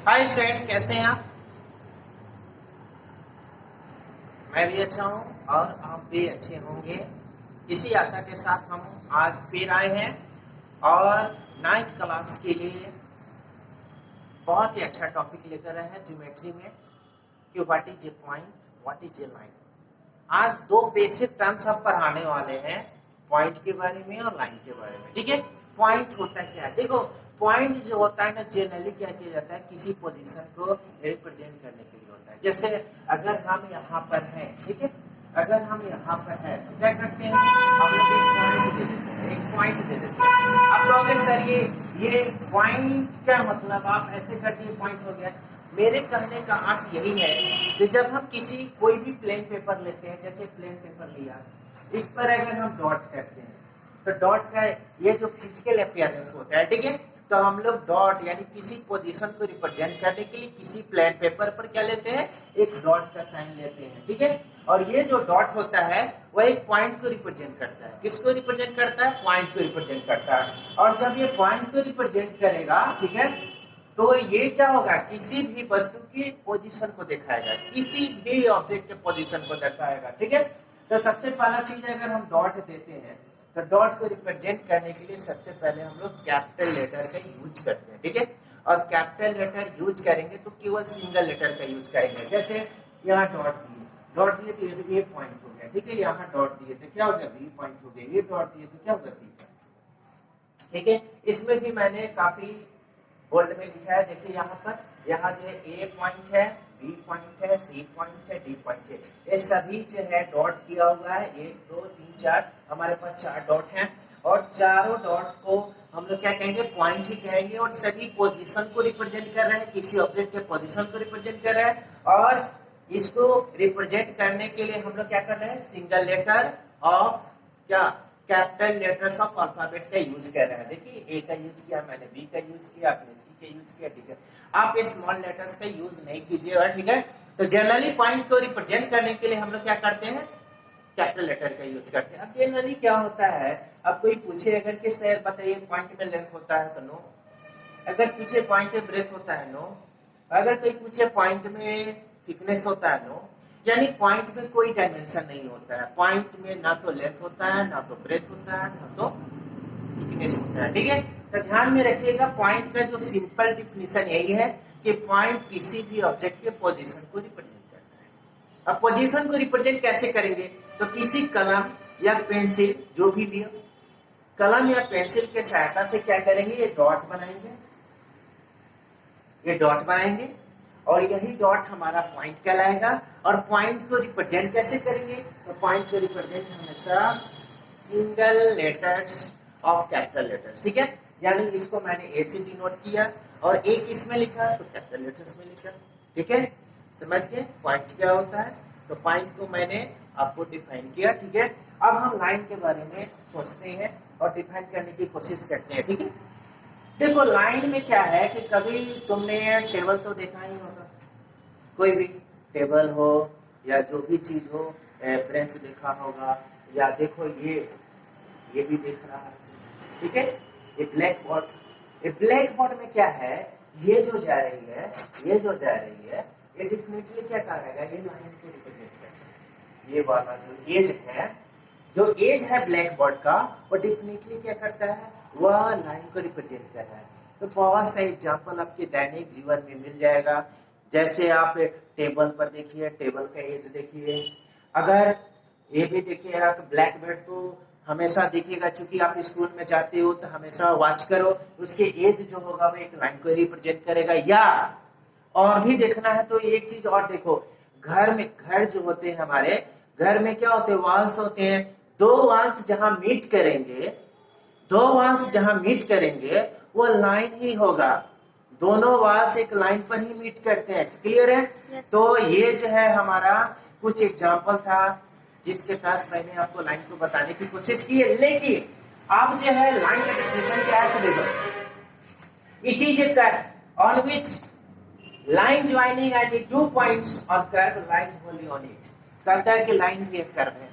Hi student, कैसे हैं आप? मैं भी अच्छा हूं और आप भी अच्छे होंगे। इसी आशा के साथ हम आज फिर आए हैं और नाइन्थ क्लास के लिए बहुत ही अच्छा टॉपिक लेकर आए हैं ज्योमेट्री में कि what is a point, what is a line. आज दो बेसिक टर्म्स हम पढ़ाने वाले हैं, पॉइंट के बारे में और लाइन के बारे में। ठीक है, पॉइंट होता क्या है? देखो, पॉइंट जो होता है ना, जनरली क्या किया जाता है, किसी पोजीशन को रिप्रेजेंट करने के लिए होता है। जैसे अगर हम यहाँ पर हैं, ठीक है, अगर हम यहाँ पर हैं तो क्या करते हैं, हम लोग एक पॉइंट दे देते हैं, एक पॉइंट दे देते हैं। आप कहोगे सर ये पॉइंट क्या मतलब, आप ऐसे कर दिए पॉइंट हो गया। मेरे कहने का अर्थ यही है कि जब हम किसी कोई भी प्लेन पेपर लेते हैं, जैसे प्लेन पेपर लिया, इस पर अगर हम डॉट करते हैं तो डॉट का ये जो फिजिकल अपीयरेंस होता है, ठीक है, तो हम लोग डॉट यानी किसी पोजीशन को रिप्रेजेंट करने के लिए किसी प्लेन पेपर पर क्या लेते हैं, एक डॉट का साइन लेते हैं। ठीक है, और ये जो डॉट होता है वह एक पॉइंट को रिप्रेजेंट करता है। किसको रिप्रेजेंट करता है? पॉइंट को रिप्रेजेंट करता है। और जब ये पॉइंट को रिप्रेजेंट करेगा, ठीक है, तो ये क्या होगा, किसी भी वस्तु की पोजीशन को दिखाएगा, किसी भी ऑब्जेक्ट के पोजीशन को दिखाएगा। ठीक है, तो सबसे पहला चीज अगर हम डॉट देते हैं तो डॉट को रिप्रेजेंट करने के लिए सबसे पहले हम लोग कैपिटल लेटर का यूज करते हैं। ठीक है, और कैपिटल लेटर यूज करेंगे तो केवल सिंगल लेटर का यूज करेंगे। जैसे यहाँ डॉट दिए तो ये पॉइंट हो गया। ठीक है, यहाँ डॉट दिए तो क्या हो गया, बी पॉइंट हो गया। ये डॉट दिए तो क्या होगा, सी पॉइंट। ठीक है, इसमें भी मैंने काफी बोल्ड में लिखा है। देखिए यहाँ पर, यहाँ जो है ए पॉइंट है, बी पॉइंट है, सी पॉइंट है, डी पॉइंट है। ये सभी जो है डॉट किया हुआ है। 1 2 3 4, हमारे पास 4 डॉट हैं और चारों डॉट को हम लोग क्या कहेंगे, पॉइंट ही कहेंगे। और सभी पोजीशन को रिप्रेजेंट कर रहे हैं, किसी ऑब्जेक्ट के पोजीशन को रिप्रेजेंट कर रहे हैं। और इसको रिप्रेजेंट करने के लिए हम लोग क्या कर रहे हैं, सिंगल लेटर ऑफ क्या, कैपिटल लेटर्स ऑफ अल्फाबेट का यूज कर रहे हैं। देखिए, ए का यूज किया मैंने, बी का यूज किया आपने, सी का यूज किया। ठीक है, आप स्मॉल लेटर्स का यूज नहीं कीजिएगा। ठीक है, तो जनरली पॉइंट को रिप्रेजेंट करने के लिए हम लोग क्या करते हैं, कैपिटल लेटर का यूज करते हैं। अब जनरली क्या होता है, अब कोई पूछे अगर कि सर बताइए पॉइंट में लेंथ होता है तो नो, अगर पूछे पॉइंट में ब्रेथ होता है नो, अगर कोई पूछे पॉइंट में थिकनेस होता है नो। यानी पॉइंट में कोई डायमेंशन नहीं होता है। पॉइंट में ना तो लेंथ होता है, ना तो ब्रेथ होता है, ना तो थिकनेस होता है। ठीक है, तो ध्यान में रखिएगा, पॉइंट का जो सिंपल डिफिनेशन यही है कि पॉइंट किसी भी ऑब्जेक्ट के पोजीशन को रिप्रेजेंट करता है। अब पोजीशन को रिप्रेजेंट कैसे करेंगे, तो किसी कलम या पेंसिल, जो भी लियो, कलम या पेंसिल के सहायता से क्या करेंगे, ये डॉट बनाएंगे, ये डॉट बनाएंगे और यही डॉट हमारा पॉइंट कहलाएगा। और पॉइंट को रिप्रेजेंट कैसे करेंगे, तो पॉइंट को रिप्रेजेंट हमेशा single letters of capital letters. ठीक है, यानी इसको मैंने ए से डिनोट किया और ए किसमें लिखा तो कैपिटल लेटर्स में लिखा। ठीक है, समझ गए पॉइंट क्या होता है। तो पॉइंट को मैंने आपको डिफाइन किया। ठीक है, अब हम लाइन के बारे में सोचते हैं और डिफाइन करने की कोशिश करते हैं। ठीक है, देखो लाइन में क्या है कि कभी तुमने टेबल तो देखा ही होगा, कोई भी टेबल हो या जो भी चीज हो, बेंच देखा होगा, या देखो ये भी देख रहा है। ठीक है, ये ब्लैक बोर्ड, ये ब्लैक बोर्ड में क्या है, ये जो जा रही है, ये जो जा रही है, ये डेफिनेटली क्या करेगा, ये लाइन को रिप्रेजेंट करेगा। ये वाला जो एज है, जो एज है ब्लैक बोर्ड का, वो डेफिनेटली क्या करता है, वह लाइन को रिप्रेजेंट कर रहा है। तो बहुत से एग्जाम्पल आपके दैनिक जीवन में मिल जाएगा। जैसे आप टेबल पर देखिए, टेबल का एज देखिए, अगर ये भी देखिए आप ब्लैक बोर्ड तो हमेशा देखिएगा, चूंकि आप स्कूल में जाते हो तो हमेशा वॉच करो, उसके एज जो होगा वो एक लाइन को रिप्रेजेंट करेगा। या और भी देखना है तो एक चीज और देखो, घर में, घर जो होते हैं हमारे घर में क्या होते हैं, वॉल्स होते हैं। दो वॉल्स जहां मीट करेंगे, दो वॉल्स जहां मीट करेंगे वो लाइन ही होगा। दोनों वॉल्स एक लाइन पर ही मीट करते हैं। क्लियर है? yes. तो ये जो है हमारा कुछ एग्जांपल था जिसके तहत मैंने आपको लाइन को बताने की कोशिश की है। लेकिन आप जो है लाइन का डेफिनेशन क्या है दे दो, it is a curve on which line joining any two points on curve lies only on it. कहता है कि लाइन भी एक कर्व है।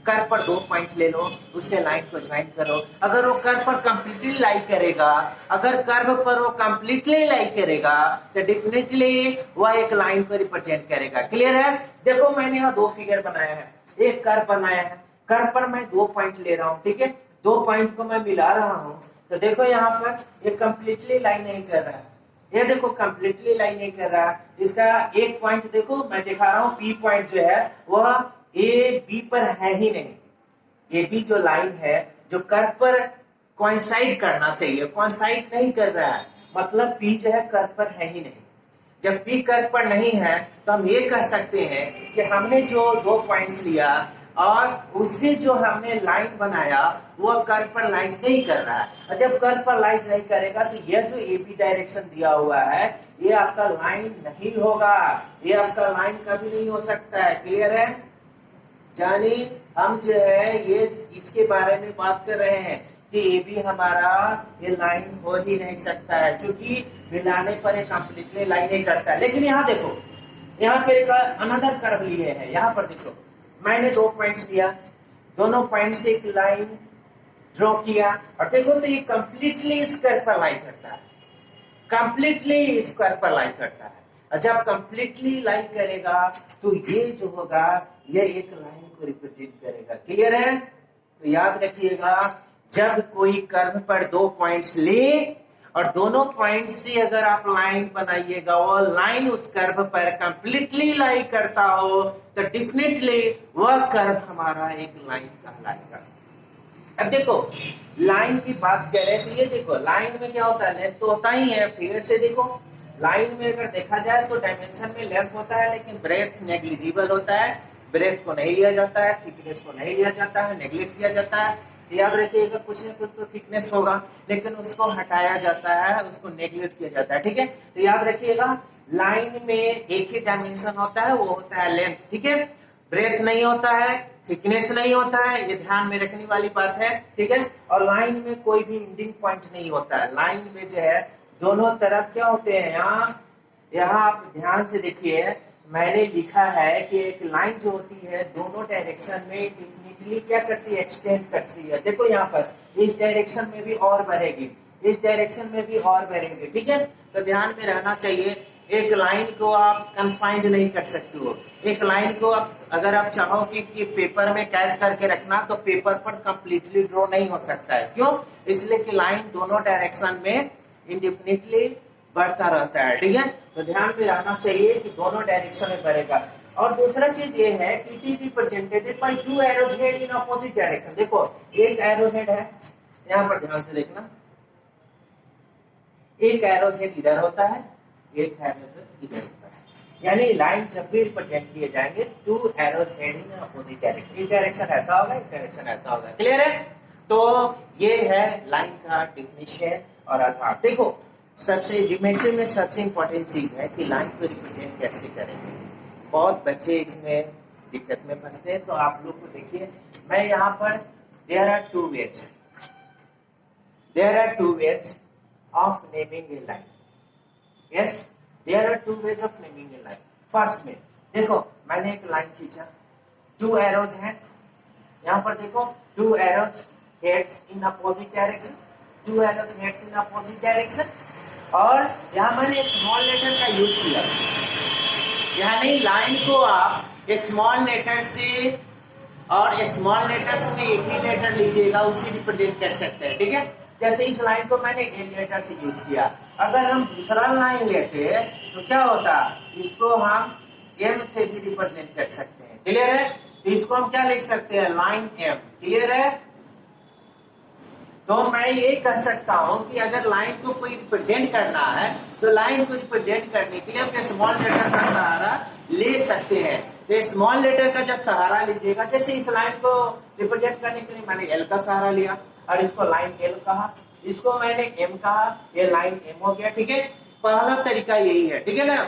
कर्व पर 2 पॉइंट ले लो, उससे लाइन को ज्वाइन करो। अगर वो कर्व पर कंप्लीटली लाई करेगा, अगर कर्व पर वो कंप्लीटली लाई करेगा तो डेफिनेटली वह एक लाइन को रिप्रेजेंट करेगा। क्लियर है? देखो मैंने यहाँ 2 फिगर बनाया है, एक कर्व बनाया है, कर्व पर मैं 2 पॉइंट ले रहा हूँ, ठीक है, 2 पॉइंट को मैं मिला रहा हूँ। तो देखो यहाँ पर ये कंप्लीटली लाइन नहीं कर रहा है, ये देखो कंप्लीटली लाइन नहीं कर रहा है। इसका एक पॉइंट देखो मैं दिखा रहा हूँ, बी पॉइंट जो है वह ए बी पर है ही नहीं। ए बी जो लाइन है जो कर्व पर कोइंसाइड करना चाहिए, कोइंसाइड नहीं कर रहा है, मतलब पी जो है कर्व पर है ही नहीं। जब पी कर्व पर नहीं है तो हम ये कह सकते हैं कि हमने जो 2 पॉइंट्स लिया और उससे जो हमने लाइन बनाया वो कर्व पर लाइज नहीं कर रहा है। और जब कर्व पर लाइज नहीं करेगा तो यह जो ए बी डायरेक्शन दिया हुआ है ये आपका लाइन नहीं होगा, ये आपका लाइन कभी नहीं हो सकता है। क्लियर है? जानी हम जो है ये इसके बारे में बात कर रहे हैं कि ए बी हमारा ये लाइन हो ही नहीं सकता है, क्योंकि मिलाने पर ये कंप्लीटली लाइन नहीं करता है। लेकिन यहाँ देखो, यहाँ पे एक अनदर कर्व लिए हैं, यहाँ पर देखो मैंने 2 पॉइंट्स लिया, दोनों पॉइंट से एक लाइन ड्रॉ किया और देखो तो ये कंप्लीटली इस कर्व पर लाइन करता है, कंप्लीटली इस कर्व पर लाइन करता है। और जब कंप्लीटली लाइन करेगा तो ये जो होगा ये एक लाइन को रिप्रेजेंट करेगा। क्लियर है? तो याद रखिएगा, जब कोई कर्व पर 2 पॉइंट्स ले और दोनों पॉइंट से अगर आप लाइन बनाइएगा और लाइन उस कर्व पर कंप्लीटली लाई करता हो तो डेफिनेटली वह कर्व हमारा एक लाइन कहलाएगा। अब देखो लाइन की बात करें तो ये देखो लाइन में क्या होता है, लेंथ तो होता ही है। फिगर से देखो लाइन में अगर देखा जाए तो डायमेंशन में लेंथ होता है लेकिन ब्रेथ नेग्लिजिबल होता है, ब्रेथ को नहीं लिया जाता है, थिकनेस को नहीं लिया जाता है, नेग्लेक्ट किया जाता है। याद रखिएगा कुछ न कुछ तो थिकनेस होगा लेकिन उसको हटाया जाता है, उसको नेग्लेक्ट किया जाता है। ठीक है, तो याद रखिएगा लाइन में एक ही डायमेंशन होता है, वो होता है लेंथ। ठीक है, ब्रेथ नहीं होता है, थिकनेस नहीं होता है, ये ध्यान में रखने वाली बात है। ठीक है, और लाइन में कोई भी एंडिंग पॉइंट नहीं होता है। लाइन में जो है दोनों तरफ क्या होते हैं, यहाँ आप ध्यान से देखिए मैंने लिखा है कि एक लाइन जो होती है दोनों डायरेक्शन में इंफिनिटली क्या करती है, एक्सटेंड करती है। देखो यहाँ पर इस डायरेक्शन में भी और बढ़ेगी, इस डायरेक्शन में भी और बढ़ेंगे। ठीक है, तो ध्यान में रहना चाहिए, एक लाइन को आप कन्फाइंड नहीं कर सकते हो। एक लाइन को आप अगर आप चाहोगे कि पेपर में कैद करके रखना तो पेपर पर कंप्लीटली ड्रॉ नहीं हो सकता है। क्यों? इसलिए कि लाइन दोनों डायरेक्शन में इंडेफिनिटली बढ़ता रहता है। ठीक है, तो ध्यान में रहना चाहिए कि दोनों डायरेक्शन में बढ़ेगा। और दूसरा चीज ये है कि it is represented by 2 arrows head in opposite direction. देखो एक एरो हेड है, यहाँ पर ध्यान से देखना, एक एरो हेड इधर होता है, एक एरो हेड इधर होता है। यानी लाइन जब भी रिप्रेजेंट किए जाएंगे 2 arrows head in opposite direction, एक डायरेक्शन ऐसा होगा, एक डायरेक्शन ऐसा होगा। क्लियर है? तो ये है लाइन का डेफिनेशन और आधार। देखो सबसे ज्योमेट्री में सबसे इंपॉर्टेंट चीज है कि लाइन को रिप्रेजेंट कैसे करेंगे। बहुत बच्चे इसमें दिक्कत में फंसते हैं, तो आप लोग को देखिए मैं यहाँ पर there are 2 ways, there are 2 ways of naming a line. Yes, there are 2 ways of naming a line. First में देखो मैंने एक लाइन खींचा, 2 एरोज हैं, यहाँ पर देखो 2 arrows heads in opposite direction, 2 arrows heads in opposite direction. और यहाँ मैंने स्मॉल लेटर का यूज किया, यानी लाइन को आप स्मॉल लेटर से और स्मॉल लेटर में एक ही लेटर लीजिएगा उसे रिप्रेजेंट कर सकते हैं। ठीक है, जैसे इस लाइन को मैंने ए लेटर से यूज किया। अगर हम दूसरा लाइन लेते तो क्या होता, इसको हम एम से भी रिप्रेजेंट कर सकते हैं। क्लियर है? तो इसको हम क्या लिख सकते हैं, लाइन एम। क्लियर है? तो मैं ये कह सकता हूं कि अगर लाइन को कोई रिप्रेजेंट करना है तो लाइन को रिप्रेजेंट करने के लिए हम स्मॉल लेटर का सहारा ले सकते हैं। तो स्मॉल लेटर का जब सहारा लीजिएगा, जैसे इस लाइन को रिप्रेजेंट करने के लिए मैंने एल का सहारा लिया और इसको लाइन एल कहा, इसको मैंने एम कहा, ये लाइन एम हो गया। ठीक है, पहला तरीका यही है। ठीक है ना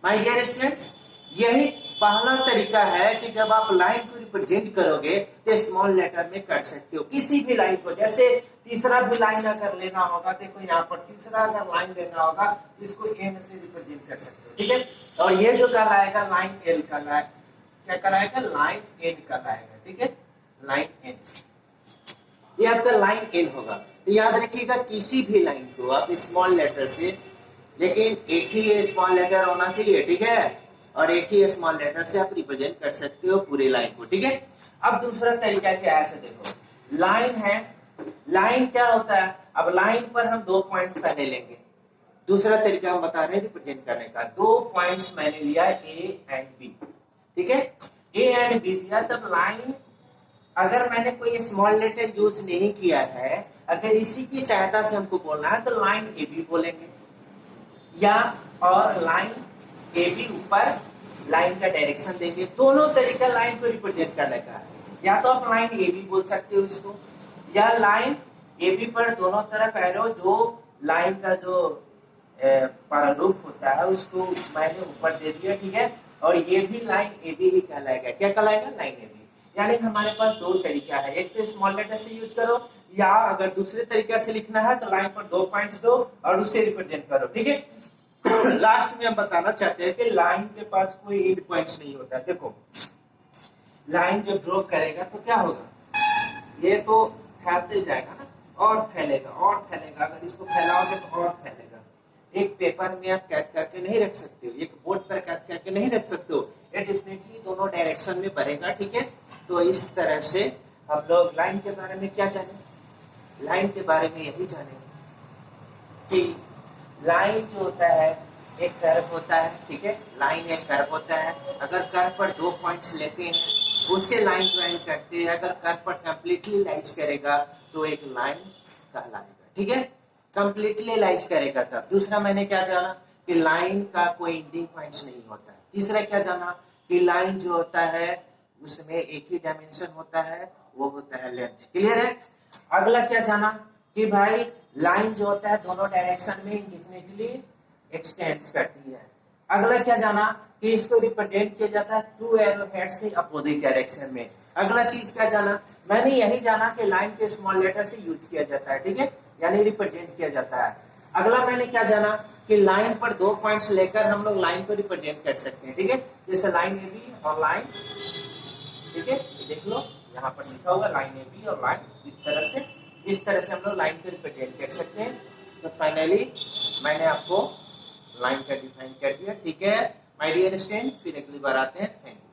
माय डियर स्टूडेंट्स, यही पहला तरीका है कि जब आप लाइन को रिप्रेजेंट करोगे तो स्मॉल लेटर में कर सकते हो किसी भी लाइन को। जैसे तीसरा भी लाइन अगर लेना होगा, देखो यहाँ पर तीसरा अगर लाइन लेना होगा तो इसको एम से रिप्रेजेंट कर सकते हो। ठीक है, और ये जो कहलाएगा लाइन एल कहलाएगा, क्या कहलाएगा, लाइन एन कहलाएगा। ठीक है, लाइन एन, ये आपका लाइन एन होगा। तो याद रखिएगा किसी भी लाइन को आप स्मॉल लेटर से, लेकिन एक ही स्मॉल लेटर होना चाहिए, ठीक है, और एक ही स्मॉल लेटर से आप रिप्रेजेंट कर सकते हो पूरे लाइन को, ठीक है। अब दूसरा तरीका क्या है, ऐसे देखो लाइन है, लाइन क्या होता है, अब लाइन पर हम 2 पॉइंट्स पहले लेंगे। दूसरा तरीका हम बता रहे हैं रिप्रेजेंट करने का, 2 पॉइंट्स मैंने लिया ए एंड बी, ठीक है, ए एंड बी दिया, तब लाइन अगर मैंने कोई स्मॉल लेटर यूज नहीं किया है, अगर इसी की सहायता से हमको बोलना है तो लाइन ए बी बोलेंगे, या और लाइन ए बी ऊपर लाइन का डायरेक्शन देंगे। दोनों तरीका लाइन को रिप्रेजेंट करने का है, या तो आप लाइन ए बी बोल सकते हो इसको, या लाइन ए बी पर दोनों तरफ एरो जो लाइन का जो प्रारूप होता है उसको मैंने ऊपर दे दिया, ठीक है, और ये भी लाइन ए बी ही कहलाएगा। क्या कहलाएगा, लाइन ए बी। यानी हमारे पास 2 तरीका है, एक तो स्मॉल लेटर से यूज करो, या अगर दूसरे तरीके से लिखना है तो लाइन पर 2 पॉइंट्स दो और उससे रिप्रेजेंट करो, ठीक है। लास्ट में हम बताना चाहते हैं कि लाइन के पास कोई एंड पॉइंट्स नहीं होता। देखो लाइन जब ड्रॉ करेगा तो क्या होगा, ये तो फैलते जाएगा ना, और फैलेगा और फैलेगा, अगर इसको फैलाओगे तो और फैलेगा। एक पेपर में आप कैद करके नहीं रख सकते हो, एक बोर्ड पर कैद करके नहीं रख सकते हो, ये डेफिनेटली दोनों डायरेक्शन में बढ़ेगा, ठीक है। तो इस तरह से हम लोग लाइन के बारे में क्या जाने, लाइन के बारे में यही जाने कि लाइन जो होता है एक कर्व होता है, ठीक है, लाइन एक कर्व होता है। अगर कर्व पर 2 पॉइंट्स लेते हैं उससे लाइन ज्वाइन करते हैं, अगर कर्व पर कंप्लीटली लाइज करेगा तो एक लाइन कहलाएगा, ठीक है, कंप्लीटली लाइज करेगा तब। दूसरा मैंने क्या जाना कि लाइन का कोई एंडिंग पॉइंट्स नहीं होता है। तीसरा क्या जाना कि लाइन जो होता है उसमें एक ही डायमेंशन होता है, वो होता है लेंथ। क्लियर है। अगला क्या जाना कि भाई लाइन जो होता है दोनों डायरेक्शन में इंडेफिनिटली एक्सटेंड्स करती है। अगला क्या जाना कि इसको रिप्रेजेंट किया जाता है 2 एरो हेड से अपोजिट डायरेक्शन में। अगला चीज क्या जाना, मैंने यही जाना कि लाइन के स्मॉल लेटर से यूज किया जाता है, ठीक है, यानी रिप्रेजेंट किया जाता है। अगला मैंने क्या जाना कि लाइन पर 2 पॉइंट्स लेकर हम लोग लाइन को रिप्रेजेंट कर सकते हैं, ठीक है, जैसे लाइन ए बी और लाइन, ठीक है, देख लो यहाँ पर लिखा हुआ लाइन ए बी और लाइन, इस तरह से हम लोग लाइन को रिप्रेजेंट कर सकते हैं। तो फाइनली मैंने आपको लाइन का डिफाइन कर दिया, ठीक है माय डियर स्टूडेंट। फिर अगली बार आते हैं, थैंक यू।